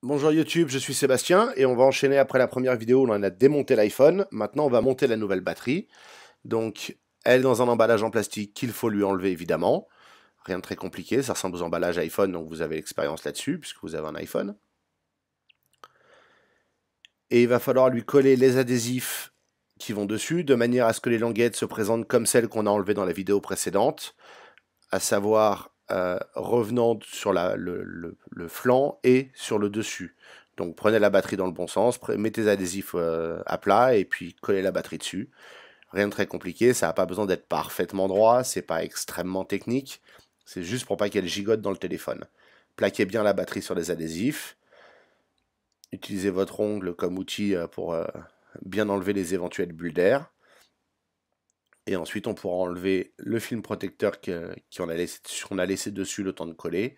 Bonjour YouTube, je suis Sébastien et on va enchaîner après la première vidéo où on a démonté l'iPhone. Maintenant on va monter la nouvelle batterie. Donc elle est dans un emballage en plastique qu'il faut lui enlever évidemment. Rien de très compliqué, ça ressemble aux emballages iPhone, donc vous avez l'expérience là-dessus puisque vous avez un iPhone. Et il va falloir lui coller les adhésifs qui vont dessus de manière à ce que les languettes se présentent comme celles qu'on a enlevées dans la vidéo précédente, à savoir revenant sur le flanc et sur le dessus. Donc prenez la batterie dans le bon sens, mettez les adhésifs à plat et puis collez la batterie dessus. Rien de très compliqué, ça n'a pas besoin d'être parfaitement droit, c'est pas extrêmement technique, c'est juste pour pas qu'elle gigote dans le téléphone. Plaquez bien la batterie sur les adhésifs, utilisez votre ongle comme outil pour bien enlever les éventuelles bulles d'air. Et ensuite, on pourra enlever le film protecteur qu'on a laissé dessus le temps de coller.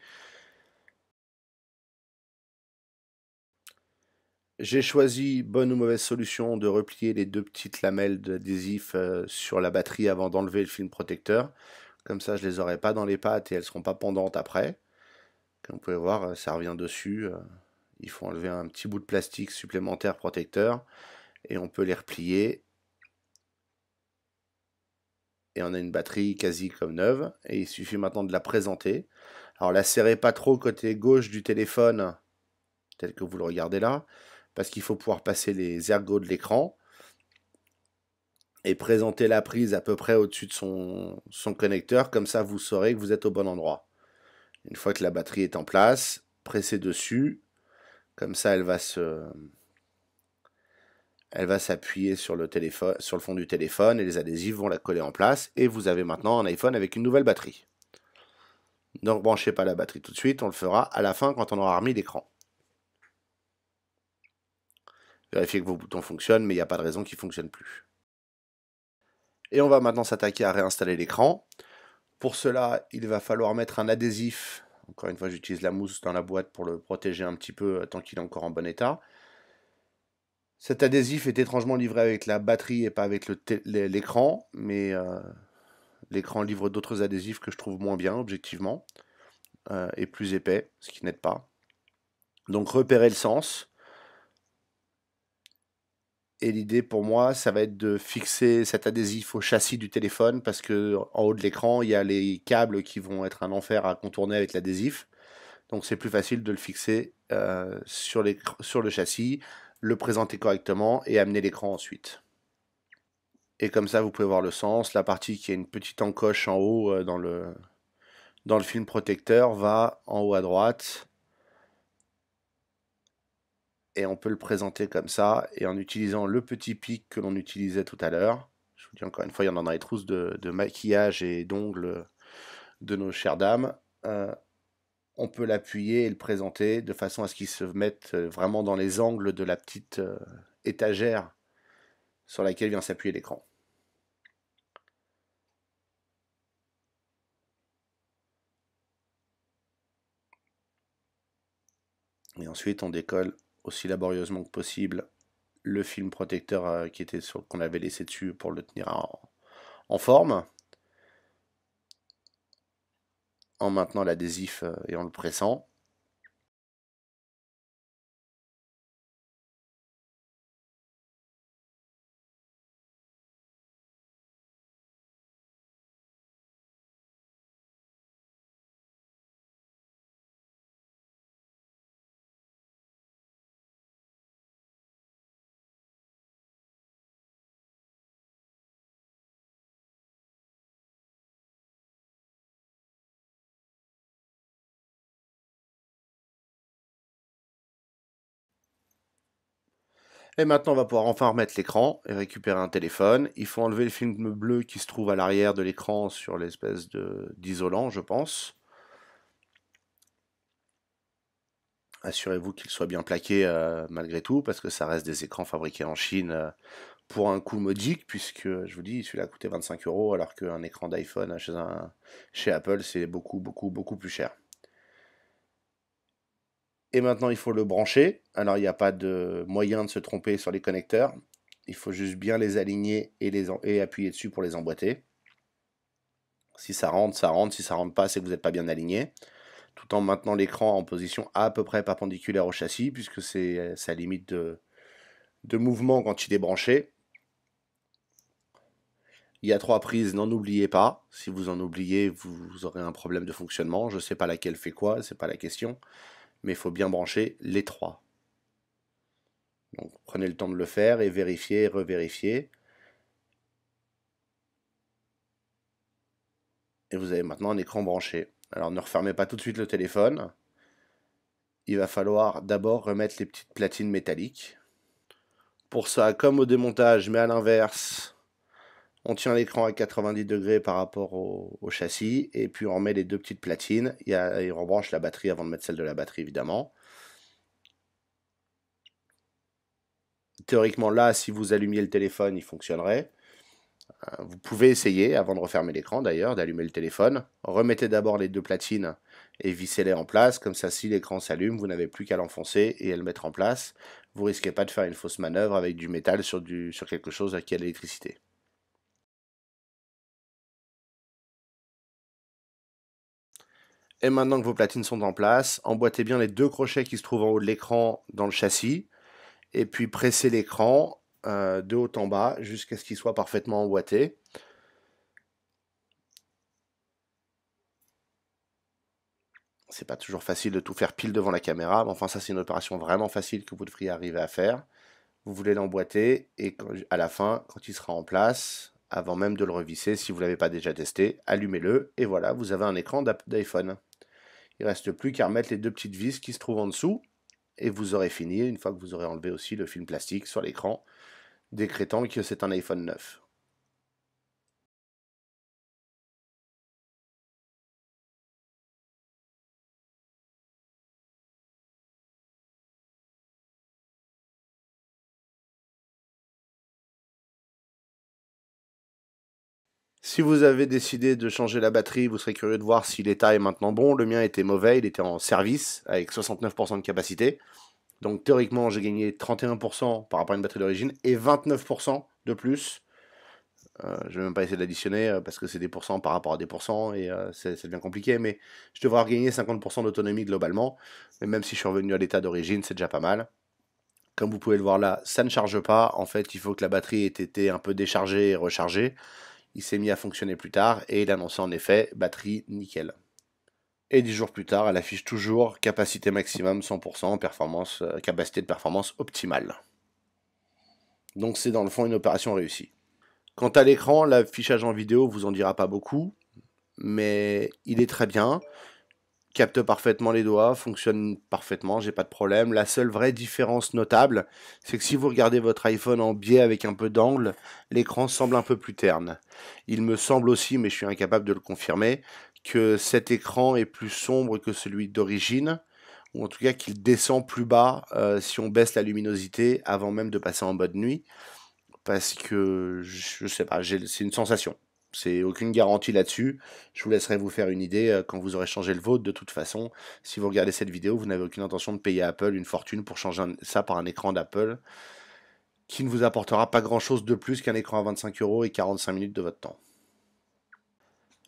J'ai choisi, bonne ou mauvaise solution, de replier les deux petites lamelles d'adhésif sur la batterie avant d'enlever le film protecteur. Comme ça, je les aurai pas dans les pattes et elles seront pas pendantes après. Comme vous pouvez voir, ça revient dessus. Il faut enlever un petit bout de plastique supplémentaire protecteur et on peut les replier. Et on a une batterie quasi comme neuve. Et il suffit maintenant de la présenter. Alors la serrez pas trop côté gauche du téléphone, tel que vous le regardez là, parce qu'il faut pouvoir passer les ergots de l'écran et présenter la prise à peu près au-dessus de son connecteur, comme ça vous saurez que vous êtes au bon endroit. Une fois que la batterie est en place, pressez dessus, comme ça elle va s'appuyer sur le téléphone, sur le fond du téléphone et les adhésifs vont la coller en place et vous avez maintenant un iPhone avec une nouvelle batterie. Donc branchez pas la batterie tout de suite, on le fera à la fin quand on aura remis l'écran. Vérifiez que vos boutons fonctionnent, mais il n'y a pas de raison qu'ils ne fonctionnent plus. Et on va maintenant s'attaquer à réinstaller l'écran. Pour cela, il va falloir mettre un adhésif. Encore une fois, j'utilise la mousse dans la boîte pour le protéger un petit peu tant qu'il est encore en bon état. Cet adhésif est étrangement livré avec la batterie et pas avec l'écran, mais l'écran livre d'autres adhésifs que je trouve moins bien, objectivement, et plus épais, ce qui n'aide pas. Donc repérez le sens. Et l'idée pour moi, ça va être de fixer cet adhésif au châssis du téléphone parce que en haut de l'écran, il y a les câbles qui vont être un enfer à contourner avec l'adhésif. Donc c'est plus facile de le fixer sur le châssis, le présenter correctement et amener l'écran ensuite. Et comme ça, vous pouvez voir le sens. La partie qui a une petite encoche en haut dans le film protecteur va en haut à droite. Et on peut le présenter comme ça, et en utilisant le petit pic que l'on utilisait tout à l'heure. Je vous dis encore une fois, il y en a dans les trousses de maquillage et d'ongles de nos chères dames. On peut l'appuyer et le présenter de façon à ce qu'il se mette vraiment dans les angles de la petite étagère sur laquelle vient s'appuyer l'écran. Et ensuite, on décolle aussi laborieusement que possible le film protecteur qu'on avait laissé dessus pour le tenir en forme, en maintenant l'adhésif et en le pressant. Et maintenant, on va pouvoir enfin remettre l'écran et récupérer un téléphone. Il faut enlever le film bleu qui se trouve à l'arrière de l'écran sur l'espèce d'isolant, je pense. Assurez-vous qu'il soit bien plaqué malgré tout, parce que ça reste des écrans fabriqués en Chine pour un coût modique, puisque, je vous dis, celui-là a coûté 25 €, alors qu'un écran d'iPhone chez Apple, c'est beaucoup, beaucoup, beaucoup plus cher. Et maintenant, il faut le brancher. Alors, il n'y a pas de moyen de se tromper sur les connecteurs. Il faut juste bien les aligner et appuyer dessus pour les emboîter. Si ça rentre, ça rentre. Si ça rentre pas, c'est que vous n'êtes pas bien aligné. tout en maintenant l'écran en position à peu près perpendiculaire au châssis, puisque c'est sa limite de mouvement quand il est branché. Il y a 3 prises, n'en oubliez pas. Si vous en oubliez, vous aurez un problème de fonctionnement. Je ne sais pas laquelle fait quoi, c'est pas la question. Mais il faut bien brancher les 3. Donc prenez le temps de le faire et vérifiez, revérifiez. Et vous avez maintenant un écran branché. Alors ne refermez pas tout de suite le téléphone. Il va falloir d'abord remettre les petites platines métalliques. Pour ça, comme au démontage, mais à l'inverse, on tient l'écran à 90 degrés par rapport au châssis, et puis on remet les 2 petites platines, et on rebranche la batterie avant de mettre celle de la batterie évidemment. Théoriquement là, si vous allumiez le téléphone, il fonctionnerait. Vous pouvez essayer, avant de refermer l'écran d'ailleurs, d'allumer le téléphone. Remettez d'abord les 2 platines et vissez-les en place, comme ça si l'écran s'allume, vous n'avez plus qu'à l'enfoncer et à le mettre en place. Vous risquez pas de faire une fausse manœuvre avec du métal sur quelque chose qui a de l'électricité. Et maintenant que vos platines sont en place, emboîtez bien les 2 crochets qui se trouvent en haut de l'écran dans le châssis, et puis pressez l'écran de haut en bas jusqu'à ce qu'il soit parfaitement emboîté. C'est pas toujours facile de tout faire pile devant la caméra, mais enfin ça c'est une opération vraiment facile que vous devriez arriver à faire. Vous voulez l'emboîter et à la fin, quand il sera en place, avant même de le revisser, si vous ne l'avez pas déjà testé, allumez-le et voilà, vous avez un écran d'iPhone. Il ne reste plus qu'à remettre les 2 petites vis qui se trouvent en dessous et vous aurez fini, une fois que vous aurez enlevé aussi le film plastique sur l'écran, décrétant que c'est un iPhone 9. Si vous avez décidé de changer la batterie, vous serez curieux de voir si l'état est maintenant bon. Le mien était mauvais, il était en service avec 69% de capacité. Donc théoriquement, j'ai gagné 31% par rapport à une batterie d'origine et 29% de plus. Je ne vais même pas essayer d'additionner parce que c'est des pourcents par rapport à des pourcents et ça devient compliqué, mais je devrais regagner 50% d'autonomie globalement. Mais même si je suis revenu à l'état d'origine, c'est déjà pas mal. Comme vous pouvez le voir là, ça ne charge pas. En fait, il faut que la batterie ait été un peu déchargée et rechargée. Il s'est mis à fonctionner plus tard et il annonçait en effet batterie nickel. Et 10 jours plus tard, elle affiche toujours capacité maximum 100%, capacité de performance optimale. Donc c'est dans le fond une opération réussie. Quant à l'écran, l'affichage en vidéo vous en dira pas beaucoup, mais il est très bien, capte parfaitement les doigts, fonctionne parfaitement, j'ai pas de problème. La seule vraie différence notable, c'est que si vous regardez votre iPhone en biais avec un peu d'angle, l'écran semble un peu plus terne. Il me semble aussi, mais je suis incapable de le confirmer, que cet écran est plus sombre que celui d'origine, ou en tout cas qu'il descend plus bas si on baisse la luminosité avant même de passer en mode nuit, parce que je sais pas, c'est une sensation. C'est aucune garantie là-dessus. Je vous laisserai vous faire une idée quand vous aurez changé le vôtre. De toute façon, si vous regardez cette vidéo, vous n'avez aucune intention de payer Apple une fortune pour changer ça par un écran d'Apple qui ne vous apportera pas grand-chose de plus qu'un écran à 25 € et 45 minutes de votre temps.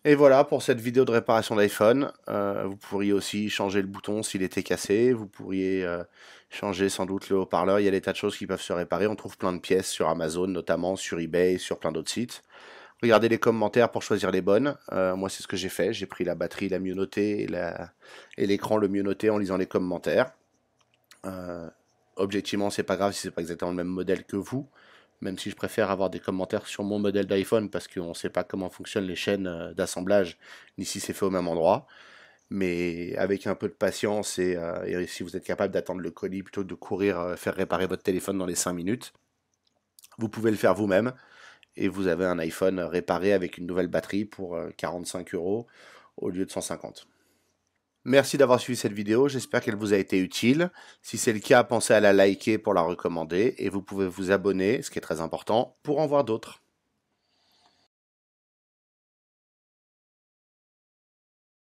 Et voilà pour cette vidéo de réparation d'iPhone. Vous pourriez aussi changer le bouton s'il était cassé. Vous pourriez changer sans doute le haut-parleur. Il y a des tas de choses qui peuvent se réparer. On trouve plein de pièces sur Amazon notamment, sur eBay, sur plein d'autres sites. Regardez les commentaires pour choisir les bonnes. Moi, c'est ce que j'ai fait. J'ai pris la batterie la mieux notée et l'écran le mieux noté en lisant les commentaires. Objectivement, c'est pas grave si c'est pas exactement le même modèle que vous. Même si je préfère avoir des commentaires sur mon modèle d'iPhone parce qu'on ne sait pas comment fonctionnent les chaînes d'assemblage, ni si c'est fait au même endroit. Mais avec un peu de patience et si vous êtes capable d'attendre le colis plutôt que de courir faire réparer votre téléphone dans les 5 minutes, vous pouvez le faire vous-même. Et vous avez un iPhone réparé avec une nouvelle batterie pour 45 € au lieu de 150. Merci d'avoir suivi cette vidéo, j'espère qu'elle vous a été utile. Si c'est le cas, pensez à la liker pour la recommander et vous pouvez vous abonner, ce qui est très important, pour en voir d'autres.